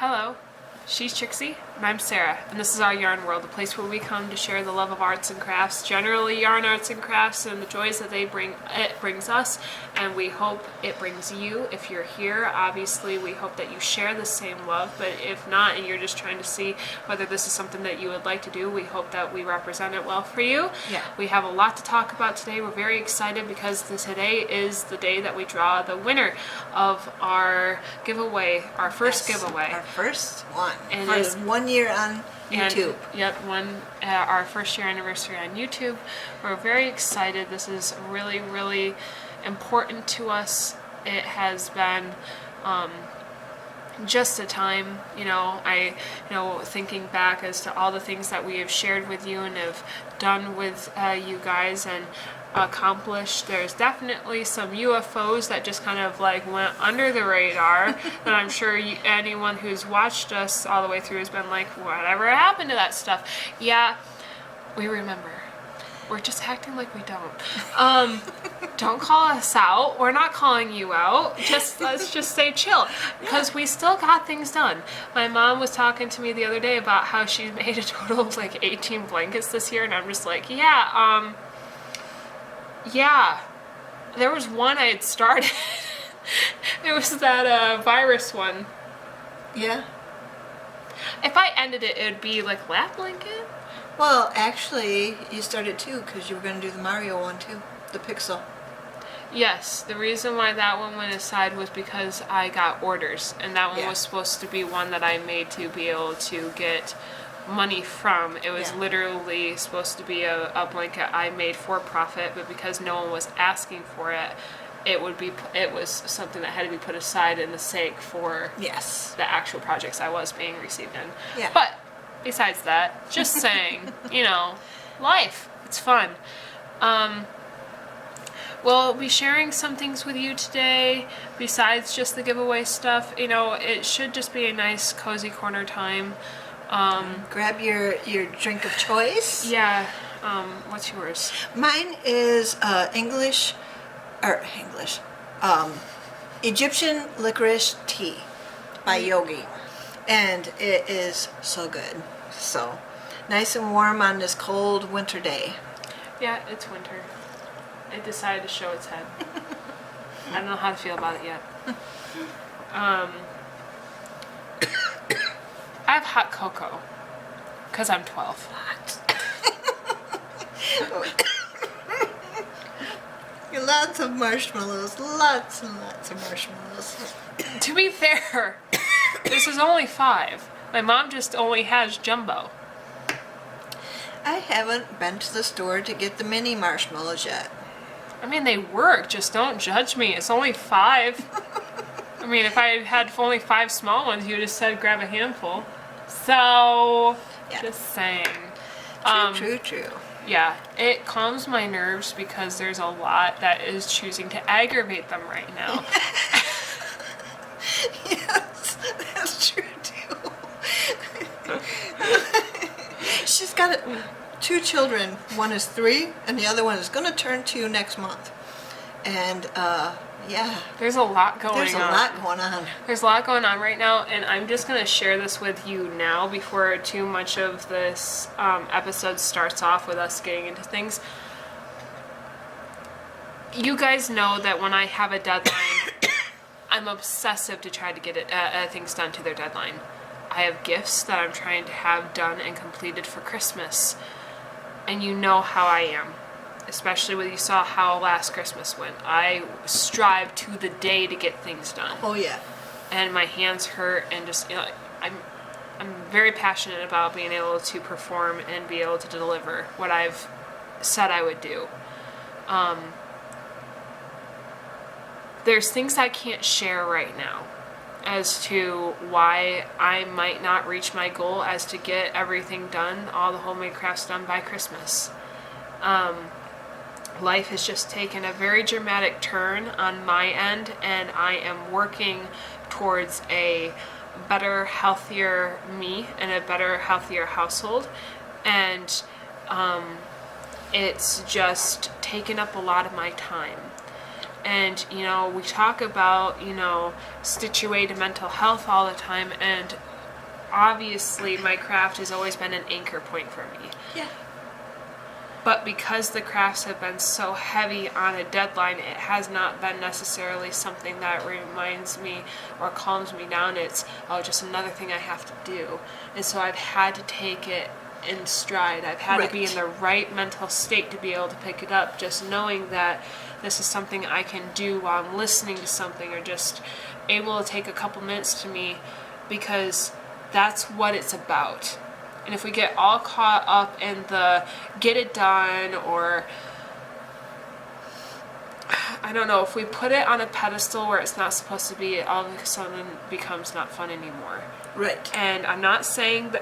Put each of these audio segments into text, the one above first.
Hello, she's Trixie, and I'm Sarah, and this is our Yarn World, a place where we come to share the love of arts and crafts, generally yarn arts and crafts, and the joys that it brings us, and we hope it brings you. If you're here, obviously we hope that you share the same love, but if not, and you're just trying to see whether this is something that you would like to do, we hope that we represent it well for you. Yeah. We have a lot to talk about today. We're very excited because today is the day that we draw the winner of our giveaway, our first giveaway. Our first one. And for it's 1 year on YouTube. Our first year anniversary on YouTube. We're very excited. This is really, really important to us. It has been just a time, thinking back as to all the things that we have shared with you and have done with you guys and accomplished. There's definitely some UFOs that just kind of went under the radar that I'm sure anyone who's watched us all the way through has been like, whatever happened to that stuff? Yeah, we remember. We're just acting like we don't. Don't call us out. We're not calling you out. Let's just stay chill because we still got things done. My mom was talking to me the other day about how she made a total of 18 blankets this year, and I'm just like, yeah, there was one I had started. It was that virus one. Yeah. If I ended it, it would be lap blanket. Well, actually, you started too because you were going to do the Mario one too, the Pixel. Yes, the reason why that one went aside was because I got orders, and that one was supposed to be one that I made to be able to get money from. It was literally supposed to be a blanket I made for profit, but because no one was asking for it, it was something that had to be put aside in the sake for the actual projects I was being received in. Yeah. But besides that, just saying, life, it's fun. We'll be sharing some things with you today besides just the giveaway stuff. It should just be a nice cozy corner time. Grab your drink of choice. Yeah. What's yours? Mine is Egyptian licorice tea by Yogi, and it is so good. So nice and warm on this cold winter day. Yeah, it's winter. It decided to show its head. I don't know how to feel about it yet. I have hot cocoa because I'm 12. Lots of marshmallows. Lots and lots of marshmallows. To be fair, this is only 5. My mom just only has jumbo. I haven't been to the store to get the mini marshmallows yet. I mean, they work. Just don't judge me. It's only 5. I mean, if I had only 5 small ones, you would have said grab a handful. So, just saying. True. Yeah, it calms my nerves because there's a lot that is choosing to aggravate them right now. Yes, that's true too. She's got 2 children. One is 3, and the other one is going to turn 2 next month. And there's a lot going on. There's a lot going on. There's a lot going on right now, and I'm just going to share this with you now before too much of this episode starts off with us getting into things. You guys know that when I have a deadline, I'm obsessive to try to get things done to their deadline. I have gifts that I'm trying to have done and completed for Christmas, and you know how I am. Especially when you saw how last Christmas went. I strive to the day to get things done. Oh yeah. And my hands hurt, and just I'm very passionate about being able to perform and be able to deliver what I've said I would do. There's things I can't share right now as to why I might not reach my goal as to get everything done, all the homemade crafts done by Christmas. Life has just taken a very dramatic turn on my end, and I am working towards a better, healthier me and a better, healthier household. And it's just taken up a lot of my time. And, we talk about, situated mental health all the time, and obviously my craft has always been an anchor point for me. Yeah. But because the crafts have been so heavy on a deadline, it has not been necessarily something that reminds me or calms me down. It's, oh, just another thing I have to do. And so I've had to take it in stride. I've had to be in the right mental state to be able to pick it up, just knowing that this is something I can do while I'm listening to something, or just able to take a couple minutes to me, because that's what it's about. And if we get all caught up in the get it done, or I don't know, if we put it on a pedestal where it's not supposed to be, it all of a sudden becomes not fun anymore. Right. And I'm not saying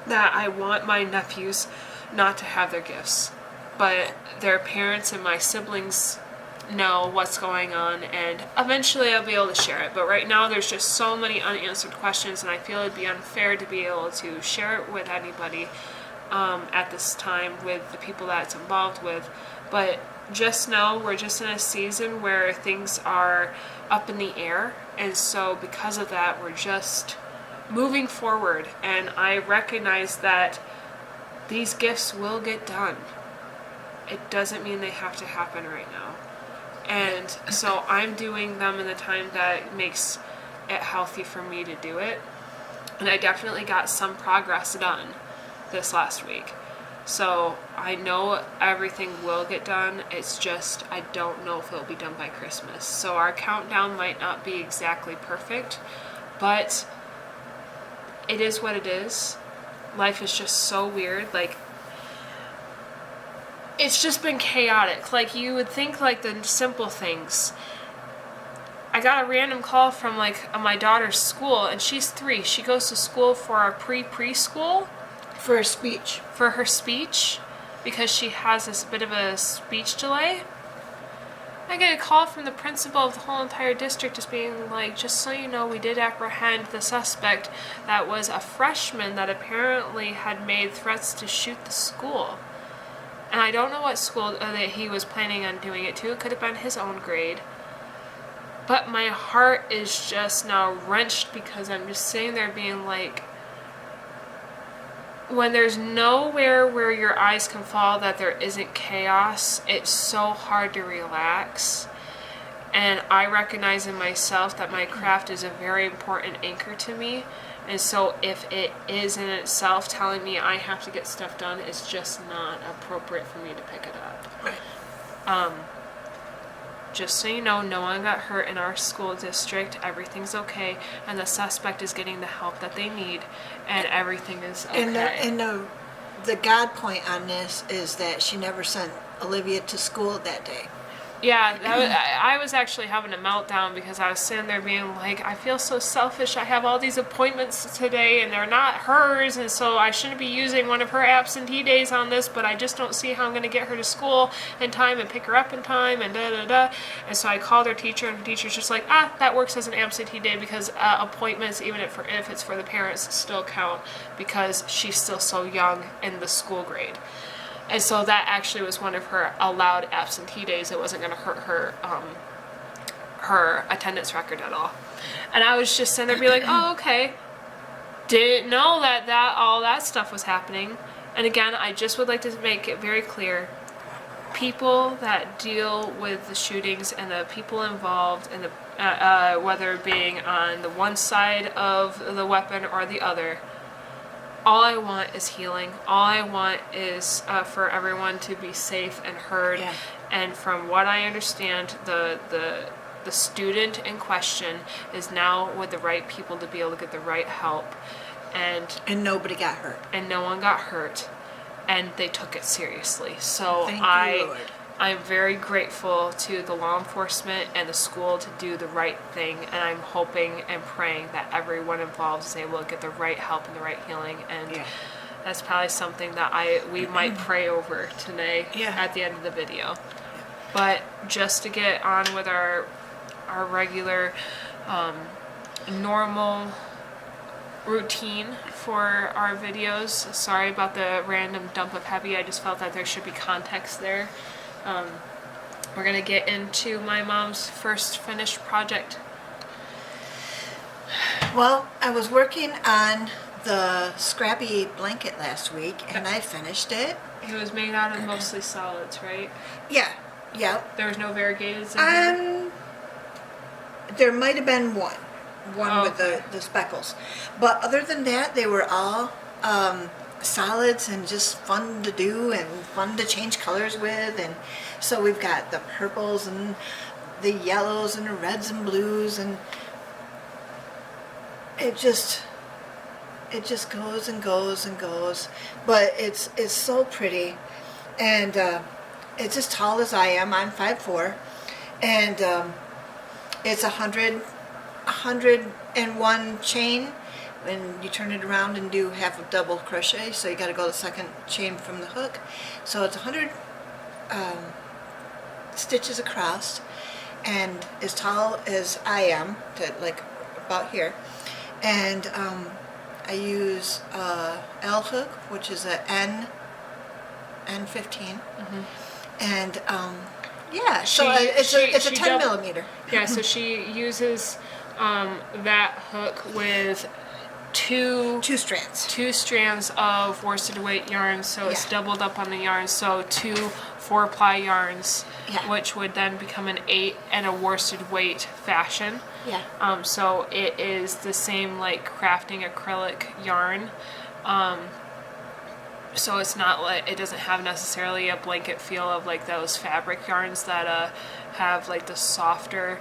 that I want my nephews not to have their gifts, but their parents and my siblings know what's going on, and eventually I'll be able to share it. But right now there's just so many unanswered questions, and I feel it'd be unfair to be able to share it with anybody at this time with the people that it's involved with. But just know we're just in a season where things are up in the air, and so because of that we're just moving forward, and I recognize that these gifts will get done. It doesn't mean they have to happen right now. And so I'm doing them in the time that makes it healthy for me to do it. And I definitely got some progress done this last week. So I know everything will get done. It's just I don't know if it'll be done by Christmas. So our countdown might not be exactly perfect, but it is what it is. Life is just so weird. Like, it's just been chaotic. Like, you would think, like, the simple things. I got a random call from, like, my daughter's school, and she's 3. She goes to school for a preschool. For a speech. For her speech, because she has this bit of a speech delay. I get a call from the principal of the whole entire district just being like, just so you know, we did apprehend the suspect that was a freshman that apparently had made threats to shoot the school. And I don't know what school that he was planning on doing it to. It could have been his own grade. But my heart is just now wrenched, because I'm just sitting there being like, when there's nowhere where your eyes can fall that there isn't chaos, it's so hard to relax. And I recognize in myself that my craft is a very important anchor to me. And so if it is in itself telling me I have to get stuff done, it's just not appropriate for me to pick it up. Just so you know, no one got hurt in our school district. Everything's okay, and the suspect is getting the help that they need, and everything is okay. And the God point on this is that she never sent Olivia to school that day. Yeah, I was actually having a meltdown, because I was sitting there being like, I feel so selfish. I have all these appointments today and they're not hers, and so I shouldn't be using one of her absentee days on this, but I just don't see how I'm going to get her to school in time and pick her up in time, and da-da-da. And so I called her teacher, and the teacher's just like, that works as an absentee day, because appointments, even if it's for the parents, still count, because she's still so young in the school grade. And so that actually was one of her allowed absentee days. It wasn't going to hurt her attendance record at all. And I was just sitting there being like, oh, okay. Didn't know that all that stuff was happening. And again, I just would like to make it very clear. People that deal with the shootings and the people involved, and the whether being on the one side of the weapon or the other, all I want is healing. All I want is for everyone to be safe and heard. Yeah. And from what I understand, the student in question is now with the right people to be able to get the right help. And nobody got hurt. And no one got hurt. And they took it seriously. So Thank you, Lord. I'm very grateful to the law enforcement and the school to do the right thing, and I'm hoping and praying that everyone involved is able to get the right help and the right healing. And that's probably something that we might pray over today at the end of the video. But just to get on with our regular normal routine for our videos. Sorry about the random dump of heavy. I just felt that there should be context there. We're going to get into my mom's first finished project. Well, I was working on the scrappy blanket last week, and I finished it. It was made out of mostly solids, right? Yeah, yep. There was no variegateds in here? There might have been one with okay. the speckles. But other than that, they were all solids and just fun to do and fun to change colors with. And so we've got the purples and the yellows and the reds and blues, and it just goes and goes and goes. But it's so pretty, and it's as tall as I am. I'm 5'4", and it's 101 chain. When you turn it around and do half a double crochet, so you got to go the second chain from the hook. So it's 100 stitches across, and as tall as I am, to like about here. And I use L hook, which is a N15, and yeah, so it's a 10 millimeter. Yeah, so she uses that hook with two strands of worsted weight yarn, so it's doubled up on the yarn, so 2 4-ply yarns, which would then become an 8 and a worsted weight fashion. Yeah. So it is the same like crafting acrylic yarn. So it's not like, it doesn't have necessarily a blanket feel of like those fabric yarns that have like the softer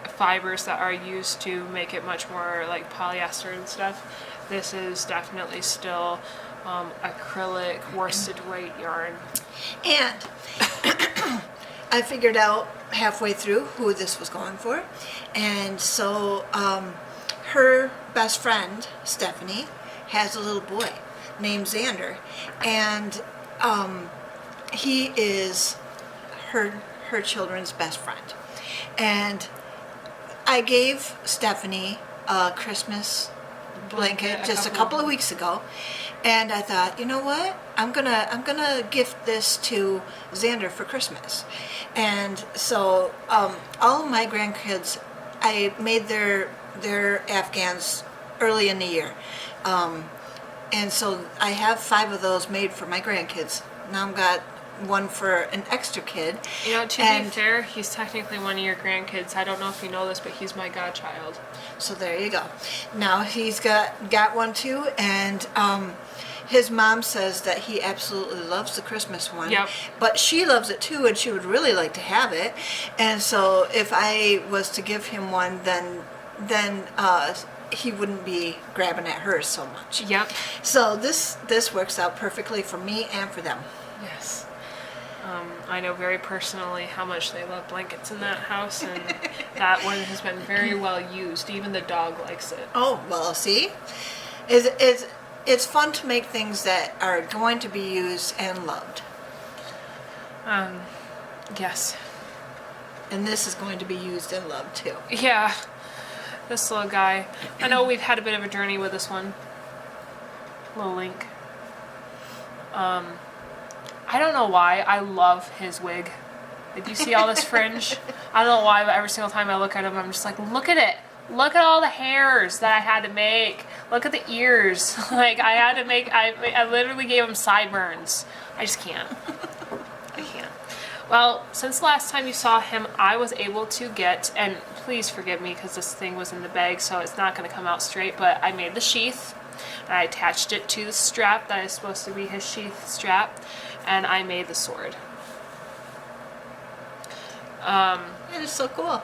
fibers that are used to make it much more like polyester and stuff. This is definitely still acrylic worsted weight yarn. And I figured out halfway through who this was going for, and so her best friend Stephanie has a little boy named Xander, and he is her children's best friend. And I gave Stephanie a Christmas blanket just a couple of weeks ago, and I thought, you know what, I'm gonna gift this to Xander for Christmas. And so all of my grandkids, I made their Afghans early in the year, and so I have 5 of those made for my grandkids. Now I've got one for an extra kid. You know, to be fair, he's technically one of your grandkids. I don't know if you know this, but he's my godchild. So there you go. Now he's got one too, and his mom says that he absolutely loves the Christmas one. Yep. But she loves it too, and she would really like to have it. And so if I was to give him one, then he wouldn't be grabbing at hers so much. Yep. So this works out perfectly for me and for them. Yes. I know very personally how much they love blankets in that house, and that one has been very well used. Even the dog likes it. Oh, well, see? It's fun to make things that are going to be used and loved. Yes. And this is going to be used and loved too. Yeah. This little guy. I know we've had a bit of a journey with this one. Little Link. I don't know why. I love his wig. Did you see all this fringe? I don't know why, but every single time I look at him, I'm just like, look at it. Look at all the hairs that I had to make. Look at the ears. Like, I had to make, I literally gave him sideburns. I just can't. I can't. Well, since the last time you saw him, I was able to get, and please forgive me because this thing was in the bag, so it's not going to come out straight, but I made the sheath, and I attached it to the strap that is supposed to be his sheath strap, and I made the sword. It is so cool.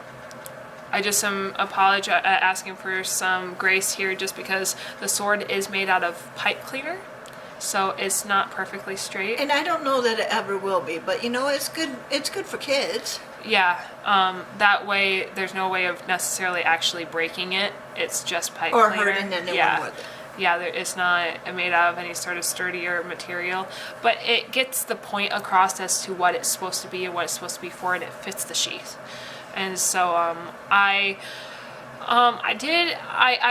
I just am asking for some grace here just because the sword is made out of pipe cleaner, so it's not perfectly straight. And I don't know that it ever will be, but you know, it's good for kids. Yeah, that way there's no way of necessarily actually breaking it. It's just pipe or cleaner. hurting anyone with it. Yeah, it's not made out of any sort of sturdier material, but it gets the point across as to what it's supposed to be and what it's supposed to be for, and it fits the sheath. And so I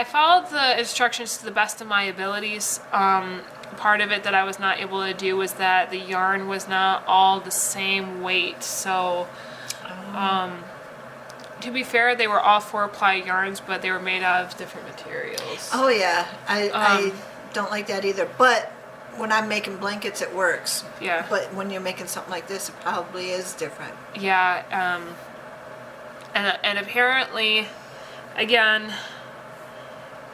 followed the instructions to the best of my abilities. Part of it that I was not able to do was that the yarn was not all the same weight, so to be fair, they were all 4-ply yarns, but they were made out of different materials. Oh yeah, I don't like that either. But when I'm making blankets, it works. Yeah. But when you're making something like this, it probably is different. Yeah. And apparently, again,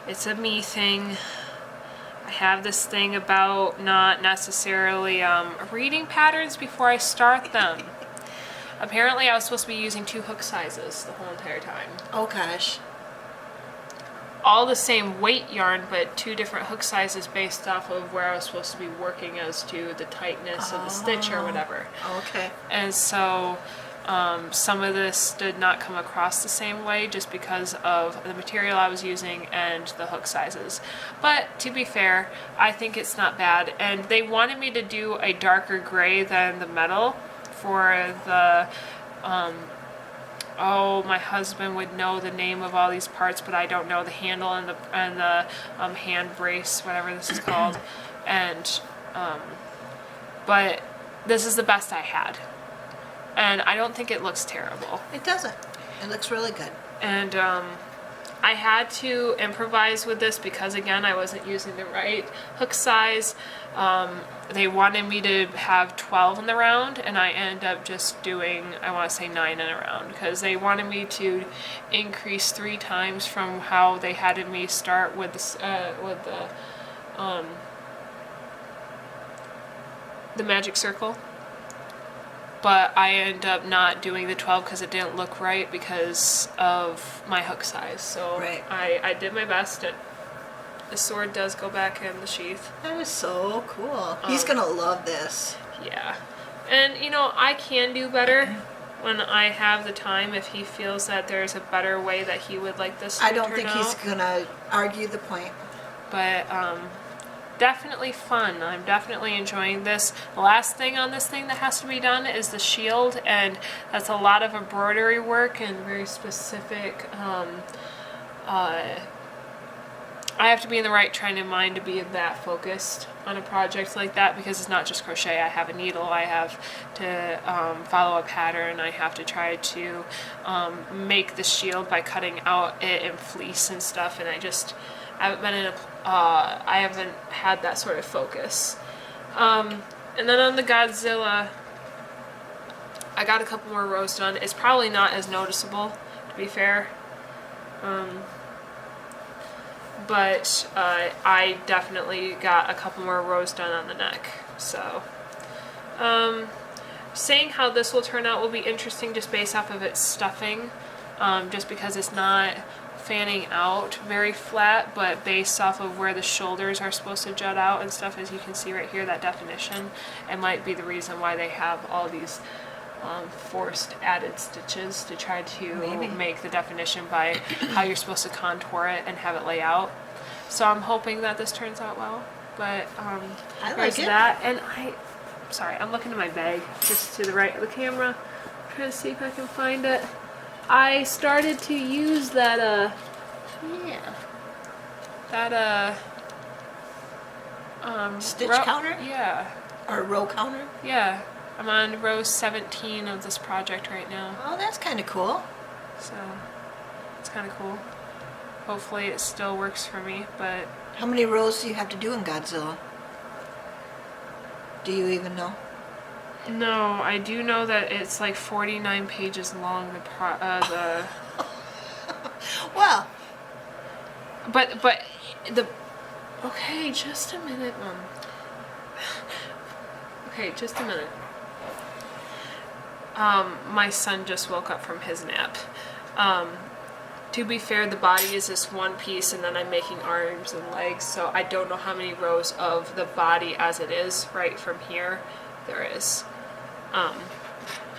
it's a me thing. I have this thing about not necessarily reading patterns before I start them. Apparently, I was supposed to be using 2 hook sizes the whole entire time. Oh gosh. All the same weight yarn, but 2 different hook sizes based off of where I was supposed to be working as to the tightness of the stitch or whatever. Okay. And so some of this did not come across the same way just because of the material I was using and the hook sizes. But to be fair, I think it's not bad. And they wanted me to do a darker gray than the metal for the my husband would know the name of all these parts, but I don't know the handle and the hand brace, whatever this is called. And but this is the best I had, and I don't think it looks terrible. It doesn't. It looks really good. And I had to improvise with this because, again, I wasn't using the right hook size. They wanted me to have 12 in the round, and I ended up just doing, I want to say 9 in a round, because they wanted me to increase 3 times from how they had me start with the magic circle. But I ended up not doing the 12 because it didn't look right because of my hook size. So right. I did my best. The sword does go back in the sheath. That is so cool. He's going to love this. Yeah. And, you know, I can do better when I have the time if he feels that there's a better way that he would like this to turn out. I don't think he's going to argue the point. But, definitely fun. I'm definitely enjoying this. The last thing on this thing that has to be done is the shield, and that's a lot of embroidery work and very specific. I have to be in the right training of mind to be that focused on a project like that, because it's not just crochet. I have a needle, I have to follow a pattern, I have to try to make the shield by cutting out it in fleece and stuff, and I haven't been in I haven't had that sort of focus. And then on the Godzilla, I got a couple more rows done. It's probably not as noticeable, to be fair. But I definitely got a couple more rows done on the neck. So, saying how this will turn out will be interesting just based off of its stuffing, just because it's not fanning out very flat, but based off of where the shoulders are supposed to jut out and stuff, as you can see right here, that definition, it might be the reason why they have all these forced added stitches to try to make the definition by how you're supposed to contour it and have it lay out. So I'm hoping that this turns out well, but there's that. And I'm looking in my bag just to the right of the camera, trying to see if I can find it. I started to use that stitch counter? Yeah. Or row counter? Yeah. I'm on row 17 of this project right now. Oh, that's kind of cool. So, it's kind of cool. Hopefully it still works for me, but... How many rows do you have to do in Godzilla? Do you even know? No, I do know that it's like 49 pages long, Well... But okay, just a minute, Mom. Okay, just a minute. My son just woke up from his nap. To be fair, the body is this one piece, and then I'm making arms and legs, so I don't know how many rows of the body as it is right from here there is.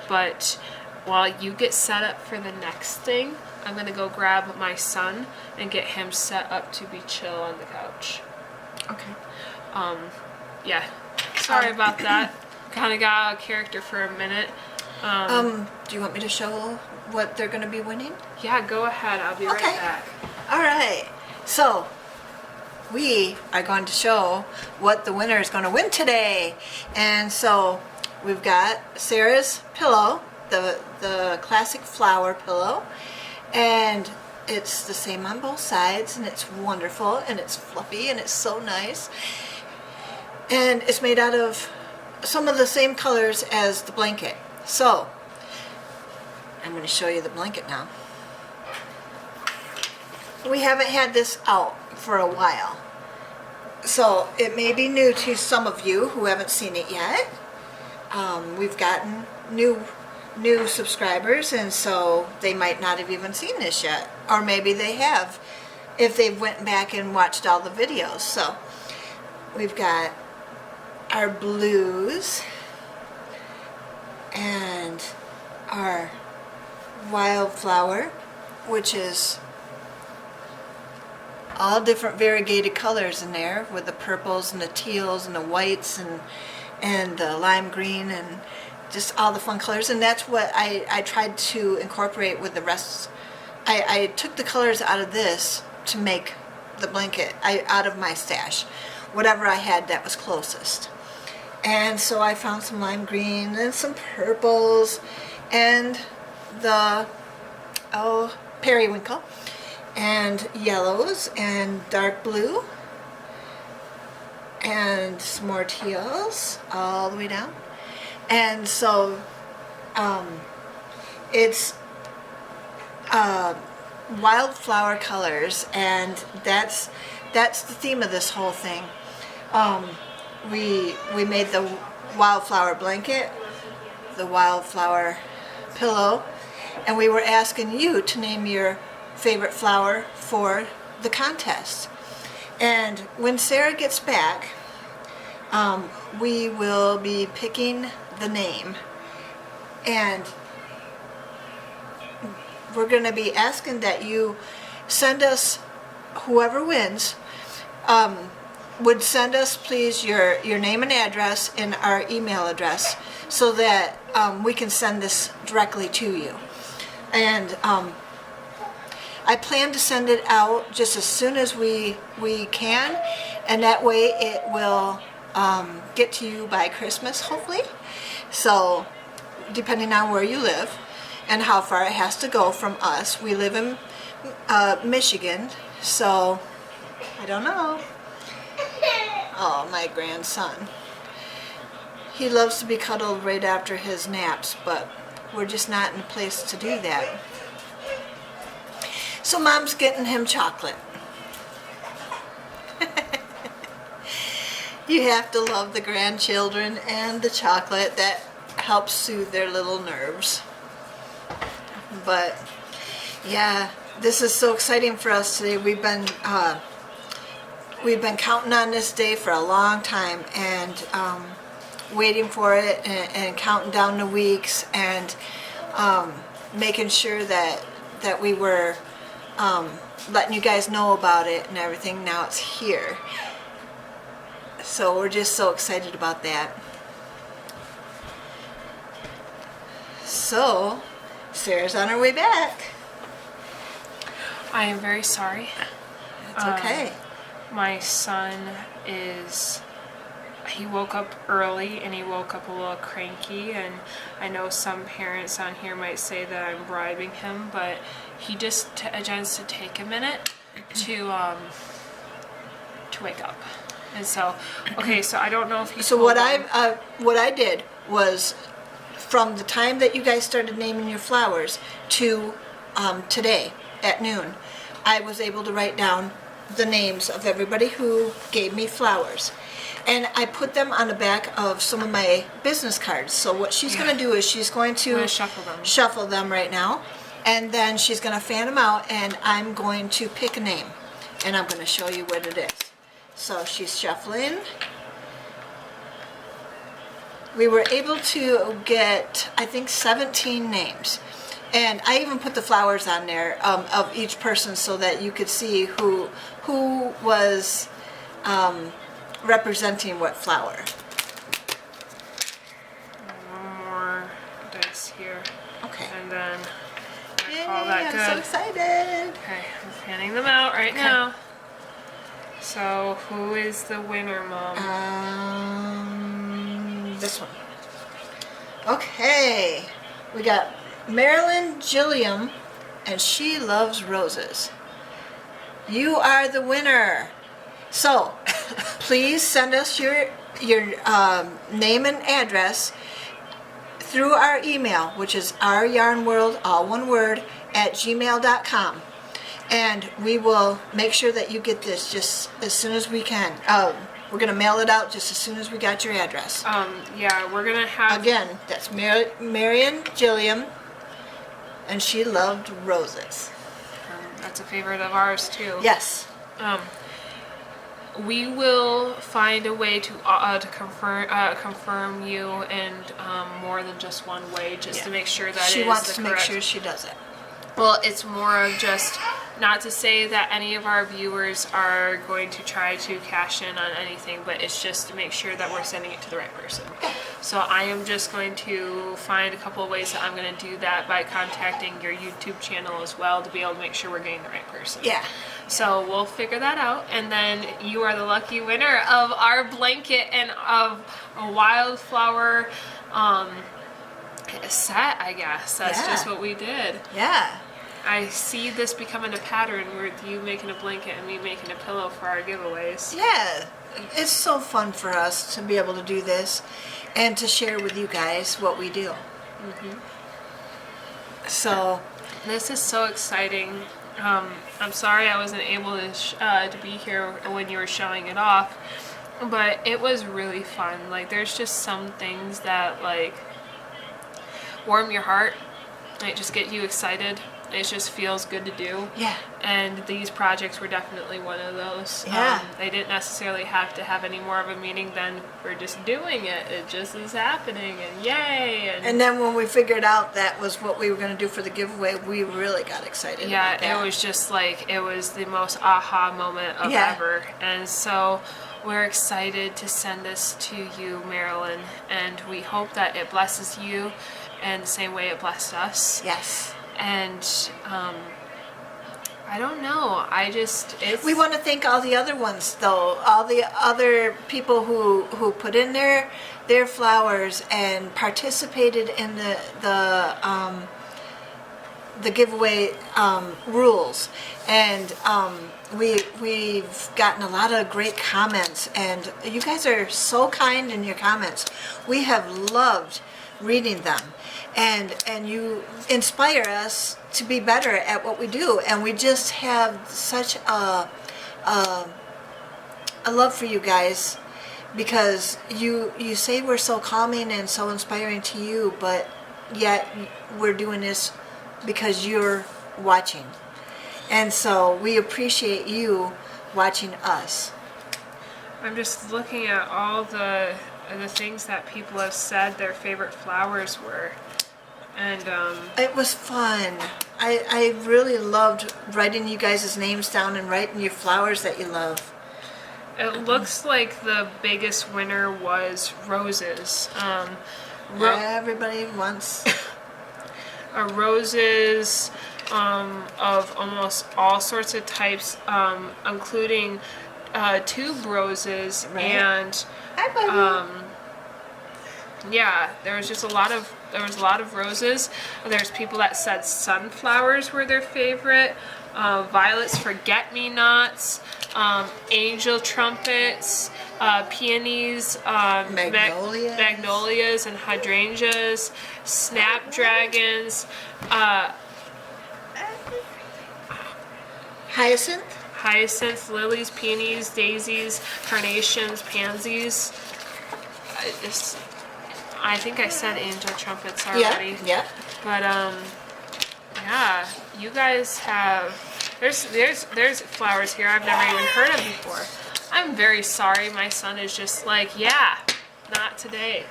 But while you get set up for the next thing, I'm going to go grab my son and get him set up to be chill on the couch. Okay. Yeah. Sorry about that. Kind of got out of character for a minute. Do you want me to show what they're going to be winning? Yeah, go ahead. I'll be right back. All right. So, we are going to show what the winner is going to win today. And so, we've got Sarah's pillow, the classic flower pillow. And it's the same on both sides, and it's wonderful, and it's fluffy, and it's so nice. And it's made out of some of the same colors as the blanket. So, I'm going to show you the blanket now. We haven't had this out for a while. So, it may be new to some of you who haven't seen it yet. We've gotten new subscribers, and so they might not have even seen this yet, or maybe they have if they've went back and watched all the videos. So we've got our blues and our wildflower, which is all different variegated colors in there, with the purples and the teals and the whites and the lime green and just all the fun colors. And that's what I tried to incorporate with the rest. I took the colors out of this to make the blanket out of my stash, whatever I had that was closest. And so I found some lime green and some purples and the periwinkle and yellows and dark blue and some more teals all the way down. And so it's wildflower colors, and that's the theme of this whole thing. We made the wildflower blanket, the wildflower pillow, and we were asking you to name your favorite flower for the contest. And when Sarah gets back, we will be picking the name, and we're going to be asking that you send us, whoever wins, would send us please your name and address and our email address, so that we can send this directly to you. And I plan to send it out just as soon as we can, and that way it will get to you by Christmas, hopefully. So, depending on where you live and how far it has to go from us. We live in Michigan, so I don't know. Oh, my grandson. He loves to be cuddled right after his naps, but we're just not in a place to do that. So Mom's getting him chocolate. You have to love the grandchildren and the chocolate. That helps soothe their little nerves. But yeah, this is so exciting for us today. We've been counting on this day for a long time, and waiting for it, and counting down the weeks, and making sure that we were letting you guys know about it and everything. Now it's here. So we're just so excited about that. So, Sarah's on her way back. I am very sorry. It's okay. My son he woke up early, and he woke up a little cranky, and I know some parents on here might say that I'm bribing him, but he just tends to take a minute to wake up. And so, okay, so I don't know if he. So what I did was, from the time that you guys started naming your flowers to today at noon, I was able to write down the names of everybody who gave me flowers. And I put them on the back of some of my business cards. So what she's going to do is she's going to shuffle them right now. And then she's going to fan them out, and I'm going to pick a name. And I'm going to show you what it is. So she's shuffling. We were able to get, I think, 17 names. And I even put the flowers on there of each person, so that you could see who was representing what flower. One more dice here. Okay. And then Yay, all that good. I'm so excited. Okay, I'm fanning them out right now. So, who is the winner, Mom? This one. Okay. We got Marilyn Gilliam and she loves roses. You are the winner. So please send us your name and address through our email, which is ouryarnwhirled, all one word, @gmail.com. And we will make sure that you get this just as soon as we can. We're going to mail it out just as soon as we got your address. Yeah, we're going to have... Again, that's Marion Gilliam, and she loved roses. That's a favorite of ours, too. Yes. We will find a way to confirm you in more than just one way, just to make sure that she it is wants the to make correct... sure she does it. Well, it's more of just not to say that any of our viewers are going to try to cash in on anything, but it's just to make sure that we're sending it to the right person. So I am just going to find a couple of ways that I'm going to do that by contacting your YouTube channel as well to be able to make sure we're getting the right person. Yeah. So we'll figure that out, and then you are the lucky winner of our blanket and of a wildflower set, I guess. That's just what we did. Yeah. I see this becoming a pattern with you making a blanket and me making a pillow for our giveaways. Yeah. It's so fun for us to be able to do this and to share with you guys what we do. So this is so exciting. I'm sorry I wasn't able to be here when you were showing it off, but it was really fun. Like, there's just some things that like warm your heart, like just get you excited. It just feels good to do. Yeah. And these projects were definitely one of those. Yeah. They didn't necessarily have to have any more of a meaning than we're just doing it. It just is happening, and yay! And then when we figured out that was what we were going to do for the giveaway, we really got excited. Yeah, about that. it was just like, it was the most aha moment of ever. And so we're excited to send this to you, Marilyn, and we hope that it blesses you in the same way it blessed us. Yes. And I don't know. We want to thank all the other ones, though. All the other people who put in their flowers and participated in the giveaway rules. And we've gotten a lot of great comments, and you guys are so kind in your comments. We have loved reading them. And you inspire us to be better at what we do, and we just have such a love for you guys, because you say we're so calming and so inspiring to you, but yet we're doing this because you're watching, and so we appreciate you watching us. I'm just looking at all the things that people have said their favorite flowers were. And it was fun. I really loved writing you guys' names down and writing your flowers that you love. It looks like the biggest winner was roses. Everybody wants roses of almost all sorts of types, including tube roses, and yeah, there was a lot of roses. There's people that said sunflowers were their favorite, violets, forget-me-nots, angel trumpets, peonies, magnolias and hydrangeas, snapdragons, hyacinth, lilies, peonies, daisies, carnations, pansies. I think I said angel trumpets already. Yeah. But yeah, you guys have there's flowers here I've never even heard of before. I'm very sorry. My son is just like, yeah, not today.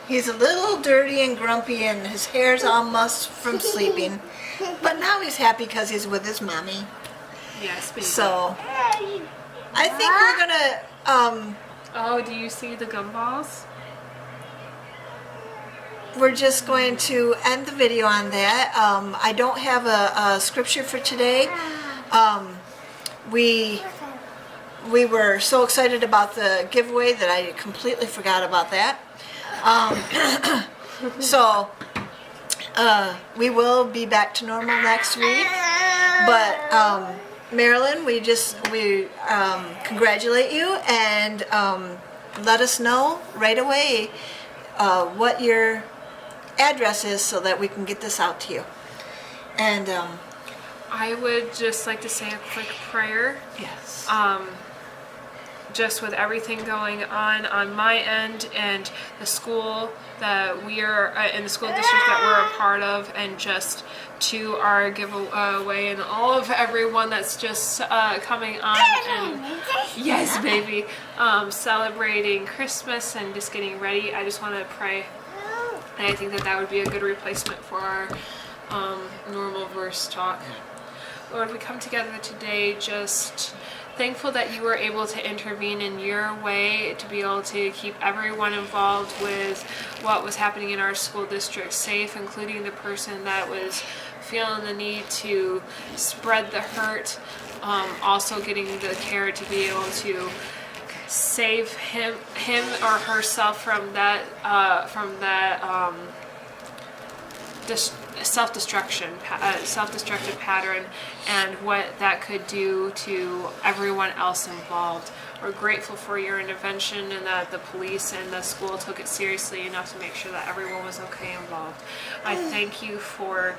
He's a little dirty and grumpy, and his hair's all mussed from sleeping. But now he's happy because he's with his mommy. Yes, baby. So I think we're gonna. Oh, do you see the gumballs? We're just going to end the video on that. I don't have a scripture for today. We were so excited about the giveaway that I completely forgot about that. So We will be back to normal next week, but Marilyn, we congratulate you and let us know right away what your address is so that we can get this out to you. And I would just like to say a quick prayer. yes. Just with everything going on my end and the school that we are in the school district that we're a part of, and just to our giveaway and all of everyone that's just coming on and yes baby, celebrating Christmas and just getting ready. I just want to pray, and I think that would be a good replacement for our normal verse talk. Lord, we come together today just thankful that you were able to intervene in your way to be able to keep everyone involved with what was happening in our school district safe, including the person that was feeling the need to spread the hurt, also getting the care to be able to save him or herself from that self-destructive pattern, and what that could do to everyone else involved. We're grateful for your intervention and that the police and the school took it seriously enough to make sure that everyone was okay involved. I thank you for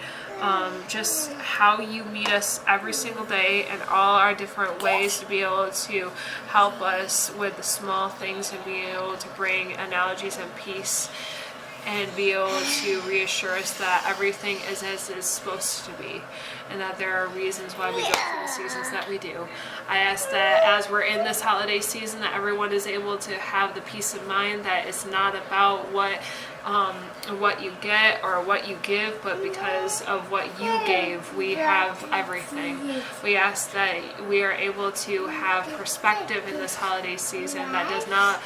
just how you meet us every single day and all our different ways to be able to help us with the small things and be able to bring analogies and peace and be able to reassure us that everything is as it's supposed to be, and that there are reasons why we go through the seasons that we do. I ask that as we're in this holiday season, that everyone is able to have the peace of mind that it's not about what you get or what you give, but because of what you gave, we have everything. We ask that we are able to have perspective in this holiday season that does not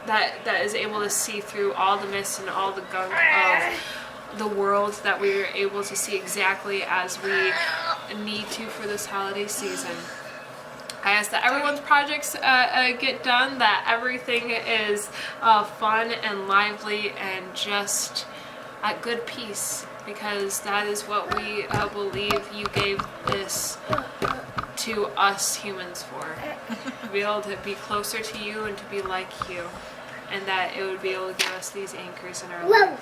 that is able to see through all the mist and all the gunk of the world, that we are able to see exactly as we need to for this holiday season. I ask that everyone's projects get done, that everything is fun and lively and just at good peace, because that is what we believe you gave this to us humans for. To be able to be closer to you and to be like you, and that it would be able to give us these anchors in our life.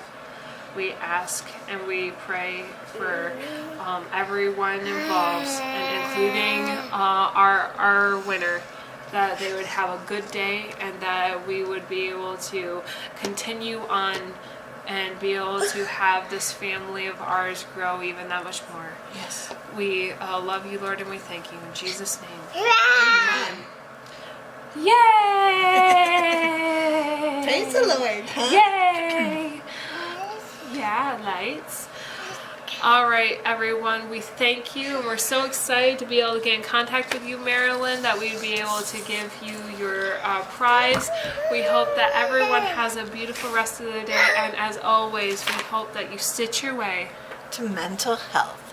We ask and we pray for everyone involved, and including our winner, that they would have a good day and that we would be able to continue on and be able to have this family of ours grow even that much more. Yes. We love you, Lord, and we thank you in Jesus' name. Amen. Yay! Praise the Lord. Huh? Yay! Yeah, lights. All right, everyone, we thank you, and we're so excited to be able to get in contact with you, Marilyn, that we'd be able to give you your prize. We hope that everyone has a beautiful rest of the day, and as always, we hope that you stitch your way To mental health.